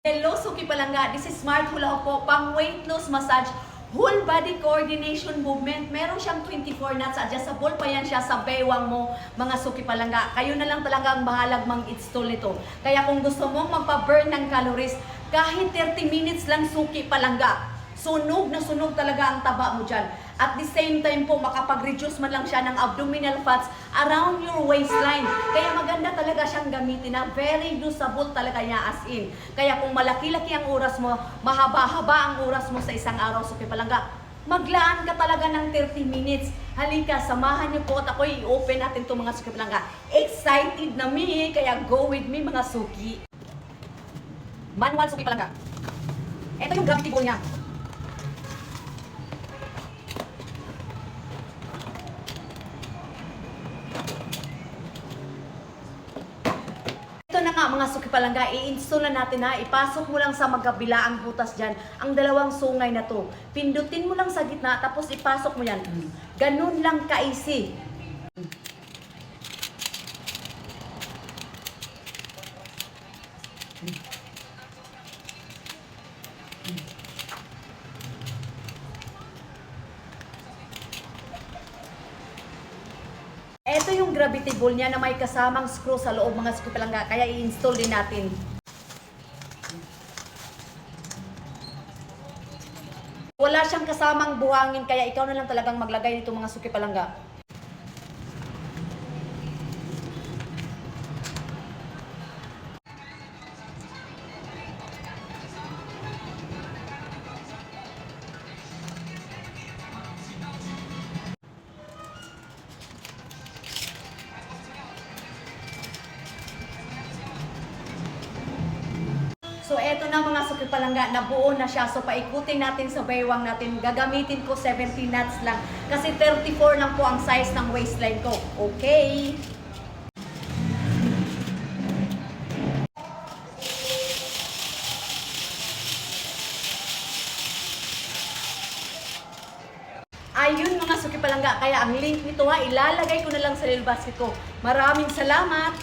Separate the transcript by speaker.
Speaker 1: Hello, Suki Palangga. This is Smart Hula Hoop, pang weight loss massage, whole body coordination movement. Meron siyang 24 knots, adjustable pa yan siya sa baywang mo, mga Suki Palangga. Kayo na lang talaga ang bahalag mag-install nito. Kaya kung gusto mong magpa-burn ng calories, kahit 30 minutes lang, Suki Palangga, sunog na sunog talaga ang taba mo dyan. At the same time po, makapag-reduce man lang siya ng abdominal fats around your waistline. Kaya maganda talaga siyang gamitin na very usable talaga niya as in. Kaya kung malaki-laki ang oras mo, mahaba-haba ang oras mo sa isang araw, Suki Palangga, maglaan ka talaga ng 30 minutes. Halika, samahan niyo po at ako i-open natin itong mga Suki Palangga. Excited na me, kaya go with me mga Suki. Manual Suki Palangga. Ito yung gravity ball niya. Ito na nga mga Suki Palangga, i-install na natin ha. Ipasok mo lang sa magkabila ang butas dyan, ang dalawang sungay na to. Pindutin mo lang sa gitna, tapos ipasok mo yan. Ganun lang ka-easy. Ito yung gravity ball niya na may kasamang screw sa loob mga Suki Palangga, kaya i-install din natin. Wala siyang kasamang buhangin, kaya ikaw na lang talagang maglagay nito mga Suki Palangga. So, eto na mga Suki Palangga, nabuo na siya. So, paikutin natin sa baywang natin. Gagamitin ko 70 knots lang. Kasi 34 lang po ang size ng waistline ko. Okay? Ayun mga Suki Palangga, kaya ang link nito ha, ilalagay ko na lang sa little basket ko. Maraming salamat!